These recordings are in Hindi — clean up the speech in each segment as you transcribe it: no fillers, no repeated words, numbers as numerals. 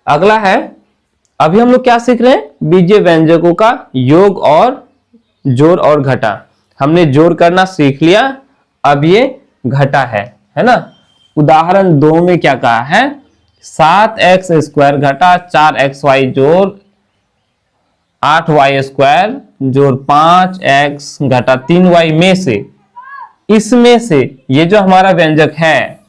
अगला है, अभी हम लोग क्या सीख रहे हैं, बीजीय व्यंजकों का योग और जोड़ और घटा। हमने जोड़ करना सीख लिया, अब ये घटा है ना। उदाहरण 2 में क्या कहा है, 7x² घटा 4xy जोड़ 8y² जोड़ 5x घटा 3y में से, इसमें से ये जो हमारा व्यंजक है,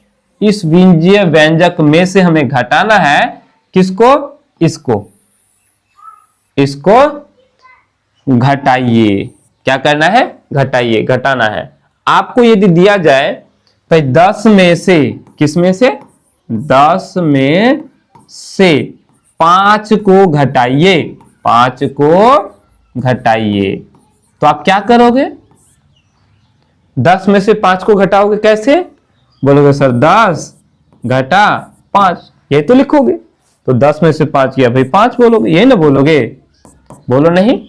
इस बीजीय व्यंजक में से हमें घटाना है किसको, इसको घटाइए। क्या करना है, घटाइए, घटाना है। आपको यदि दिया जाए भाई 10 में से, किस में से, 10 में से 5 को घटाइए, 5 को घटाइए, तो आप क्या करोगे, 10 में से 5 को घटाओगे कैसे, बोलोगे सर 10 घटा 5, ये तो लिखोगे। तो 10 में से 5 किया भाई 5 बोलोगे, यही ना बोलोगे, बोलो नहीं,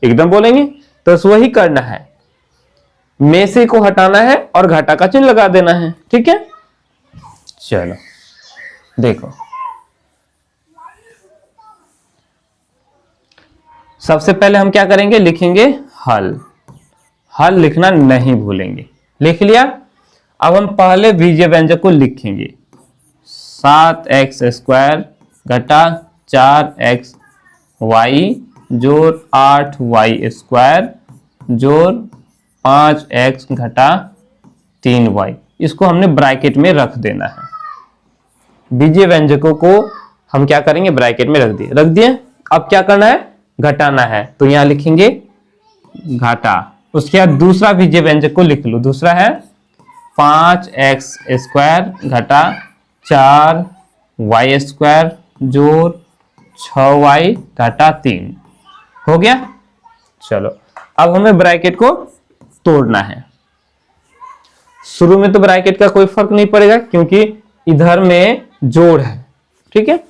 एकदम बोलेंगे। तो वही करना है, में से को हटाना है और घटा का चिन्ह लगा देना है, ठीक है। चलो देखो, सबसे पहले हम क्या करेंगे, लिखेंगे हल। हल लिखना नहीं भूलेंगे, लिख लिया। अब हम पहले बीजीय व्यंजक को लिखेंगे, 7x² घटा 4xy जोड़ 8y² जोड़ 5x घटा 3y, इसको हमने ब्रैकेट में रख देना है। बीजीय व्यंजकों को हम क्या करेंगे, ब्रैकेट में रख दिए। अब क्या करना है, घटाना है, तो यहां लिखेंगे घटा। उसके बाद दूसरा बीजीय व्यंजक को लिख लो, दूसरा है 5x² घटा 4y² जोड़ 6y घटा 3, हो गया। चलो अब हमें ब्रैकेट को तोड़ना है। शुरू में तो ब्रैकेट का कोई फर्क नहीं पड़ेगा क्योंकि इधर में जोड़ है, ठीक है,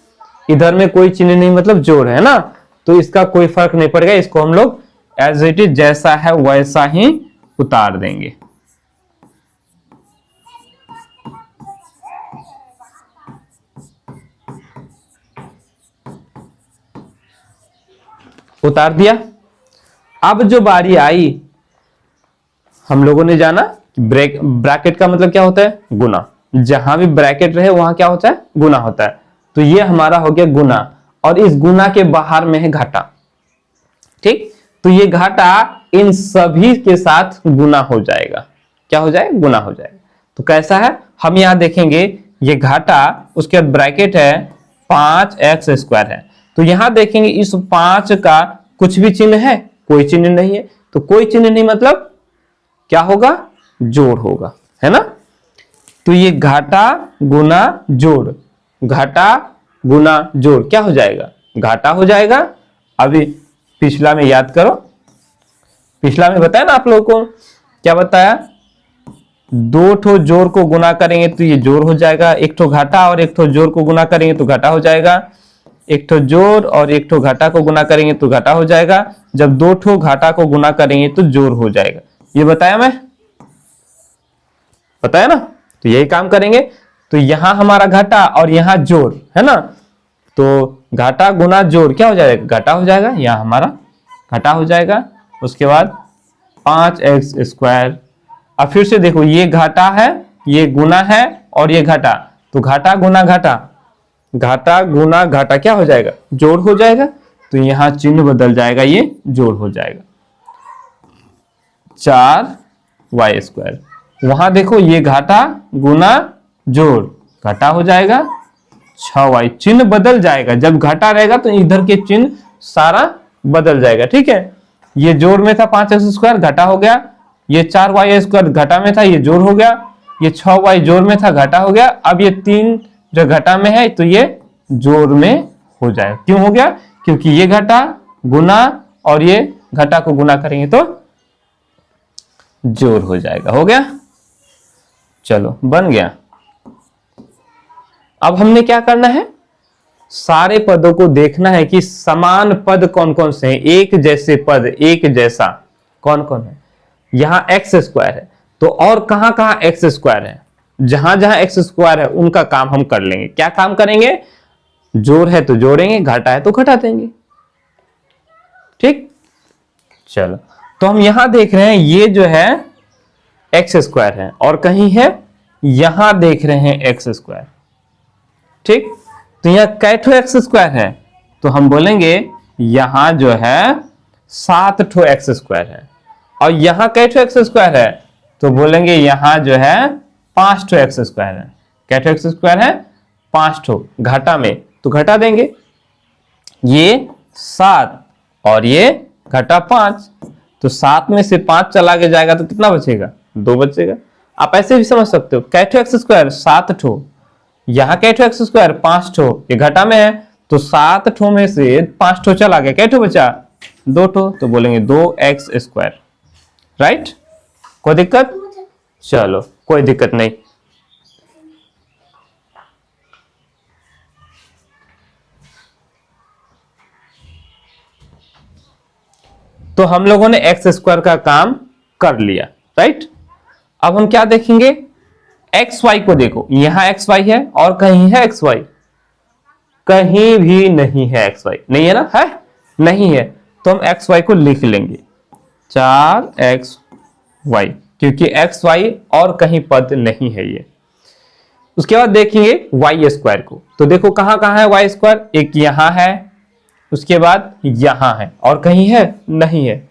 इधर में कोई चिन्ह नहीं, मतलब जोड़ है ना, तो इसका कोई फर्क नहीं पड़ेगा। इसको हम लोग एज इट इज जैसा है वैसा ही उतार देंगे। उतार दिया। अब जो बारी आई, हम लोगों ने जाना ब्रैकेट का मतलब क्या होता है, गुना। जहां भी ब्रैकेट रहे वहां क्या होता है, गुना होता है। तो ये हमारा हो गया गुना, और इस गुना के बाहर में है घाटा, ठीक। तो ये घाटा इन सभी के साथ गुना हो जाएगा, क्या हो जाएगा, गुना हो जाएगा। तो कैसा है, हम यहां देखेंगे ये घाटा, उसके बाद ब्रैकेट है 5x² है। तो यहां देखेंगे इस 5 का कुछ भी चिन्ह है, कोई चिन्ह नहीं है। तो कोई चिन्ह नहीं मतलब क्या होगा, जोड़ होगा, है ना। तो ये घाटा गुना जोड़, घाटा गुना जोड़ क्या हो जाएगा, घाटा हो जाएगा। अभी पिछला में याद करो, पिछला में बताया ना आप लोगों को, क्या बताया, 2 ठो जोड़ को गुना करेंगे तो ये जोड़ हो जाएगा, एक ठो घाटा और एक ठो जोड़ को गुना करेंगे तो घाटा हो जाएगा, एक ठो जोड़ और एक ठो घाटा को गुना करेंगे तो घाटा हो जाएगा, जब 2 ठो घाटा को गुना करेंगे तो जोड़ हो जाएगा। ये बताया मैं, बताया ना। तो यही काम करेंगे। तो यहां हमारा घाटा और यहां जोड़ है ना, तो घाटा गुना जोड़ क्या हो जाएगा, घाटा हो जाएगा, यहां हमारा घाटा हो जाएगा। उसके बाद 5x²। अब फिर से देखो, ये घाटा है, ये गुना है और ये घाटा, तो घाटा गुना घाटा, घाटा गुना घाटा क्या हो जाएगा, जोड़ हो जाएगा। तो यहां चिन्ह बदल जाएगा, ये जोड़ हो जाएगा, 4y²। वहां देखो ये घाटा गुना जोड़, घाटा हो जाएगा 6y, चिन्ह बदल जाएगा। जब घाटा रहेगा तो इधर के चिन्ह सारा बदल जाएगा, ठीक है। ये जोड़ में था 5x², घाटा हो गया। ये 4y² घाटा में था, ये जोड़ हो गया। ये 6y जोड़ में था, घाटा हो गया। अब ये 3 जो घाटा में है तो ये जोड़ में हो जाएगा। क्यों हो गया, क्योंकि ये घाटा गुना और ये घाटा को गुना करेंगे तो जोड़ हो जाएगा। हो गया, चलो बन गया। अब हमने क्या करना है, सारे पदों को देखना है कि समान पद कौन कौन से हैं, एक जैसे पद, एक जैसा कौन कौन है। यहां x² है, तो और कहां कहां x² है, जहां जहां x² है उनका काम हम कर लेंगे। क्या काम करेंगे, जोड़ है तो जोड़ेंगे, घटा है तो घटा देंगे। ठीक, चलो तो हम यहां देख रहे हैं ये जो है एक्स स्क्वायर है और कहीं है यहां देख रहे हैं एक्स स्क्वायर। ठीक, तो यहां कैठो एक्स स्क्वायर है तो हम बोलेंगे यहां जो है 7 ठो एक्स स्क्वायर है, और यहां कैठो एक्स स्क्वायर है तो बोलेंगे यहां जो है 5 ठो एक्स स्क्वायर है। कैठो एक्स स्क्वायर है 5 ठो, घटा में तो घटा देंगे, ये 7 और ये घटा 5, तो 7 में से 5 चला के जाएगा तो कितना बचेगा, 2 बचेगा। आप ऐसे भी समझ सकते हो, कैठो एक्स स्क्वायर 7 ठो, यहां कैठो एक्स स्क्वायर 5 ठो, ये घटा में है तो 7 ठो में से 5 ठो चला गया, कैठो बचा 2 ठो, तो बोलेंगे 2x स्क्वायर। राइट, कोई दिक्कत? चलो कोई दिक्कत नहीं। तो हम लोगों ने एक्स स्क्वायर का काम कर लिया। राइट, अब हम क्या देखेंगे, एक्स वाई को देखो, यहां एक्स वाई है और कहीं है एक्स वाई, कहीं भी नहीं है एक्स वाई, नहीं है ना, है नहीं है, तो हम एक्स वाई को लिख लेंगे 4x y, क्योंकि एक्स वाई और कहीं पद नहीं है ये। उसके बाद देखेंगे वाई स्क्वायर को, तो देखो कहां कहां है वाई स्क्वायर, एक यहां है, उसके बाद यहां है और कहीं है नहीं है।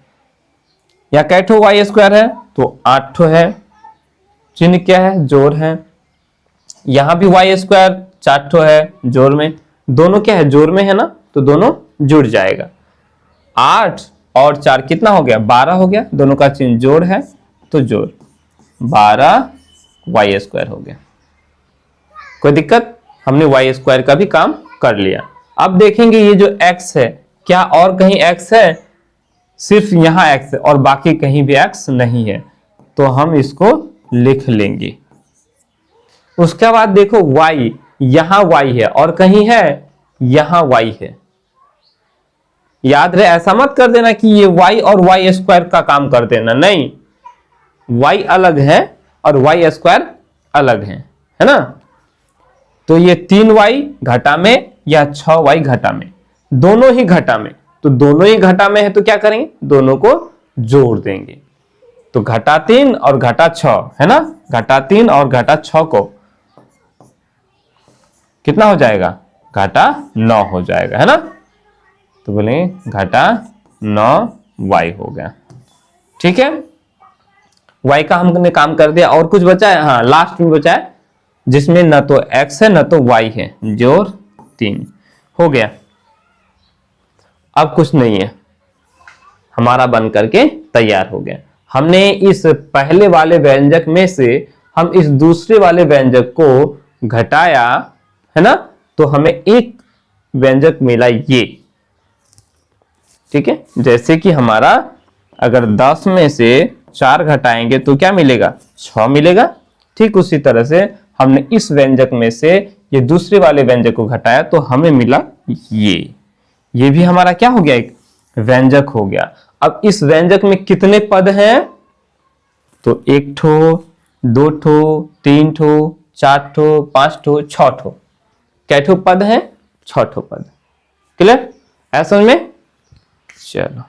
या कैठो वाई स्क्वायर है तो 8 ठो है, चिन्ह क्या है, जोड़ है। यहां भी वाई स्क्वायर 4 ठो है, जोड़ में, दोनों क्या है, जोड़ में है ना, तो दोनों जुड़ जाएगा। 8 और 4 कितना हो गया, 12 हो गया, दोनों का चिन्ह जोड़ है तो जोड़, 12 वाई स्क्वायर हो गया। कोई दिक्कत, हमने वाई स्क्वायर का भी काम कर लिया। अब देखेंगे ये जो x है, क्या और कहीं x है, सिर्फ यहां x है और बाकी कहीं भी x नहीं है, तो हम इसको लिख लेंगे। उसके बाद देखो y, यहां y है और कहीं है यहां y है। याद रहे, ऐसा मत कर देना कि ये y और y स्क्वायर का काम कर देना, नहीं, y अलग है और y स्क्वायर अलग है ना। तो ये 3y घटा में या 6y घटा में, दोनों ही घटा में, तो दोनों ही घटा में है तो क्या करेंगे, दोनों को जोड़ देंगे। तो घटा 3 और घटा 6 है ना, घटा 3 और घटा 6 को कितना हो जाएगा, घटा 9 हो जाएगा, है ना। तो बोलेंगे घटा 9y हो गया। ठीक है, y का हमने काम कर दिया। और कुछ बचा है, हाँ लास्ट में बचा है जिसमें न तो x है न तो y है, जोड़ 3 हो गया। अब कुछ नहीं है, हमारा बन करके तैयार हो गया। हमने इस पहले वाले व्यंजक में से हम इस दूसरे वाले व्यंजक को घटाया, है ना, तो हमें एक व्यंजक मिला ये। ठीक है, जैसे कि हमारा अगर 10 में से 4 घटाएंगे तो क्या मिलेगा, 6 मिलेगा। ठीक उसी तरह से हमने इस व्यंजक में से ये दूसरे वाले व्यंजक को घटाया तो हमें मिला ये भी हमारा क्या हो गया, एक व्यंजक हो गया। अब इस व्यंजक में कितने पद हैं, तो 1 ठो, 2 ठो, 3 ठो, 4 ठो, 5 ठो, 6 ठो, कै ठो पद हैं, 6 ठो पद। क्लियर है समझ में? चलो।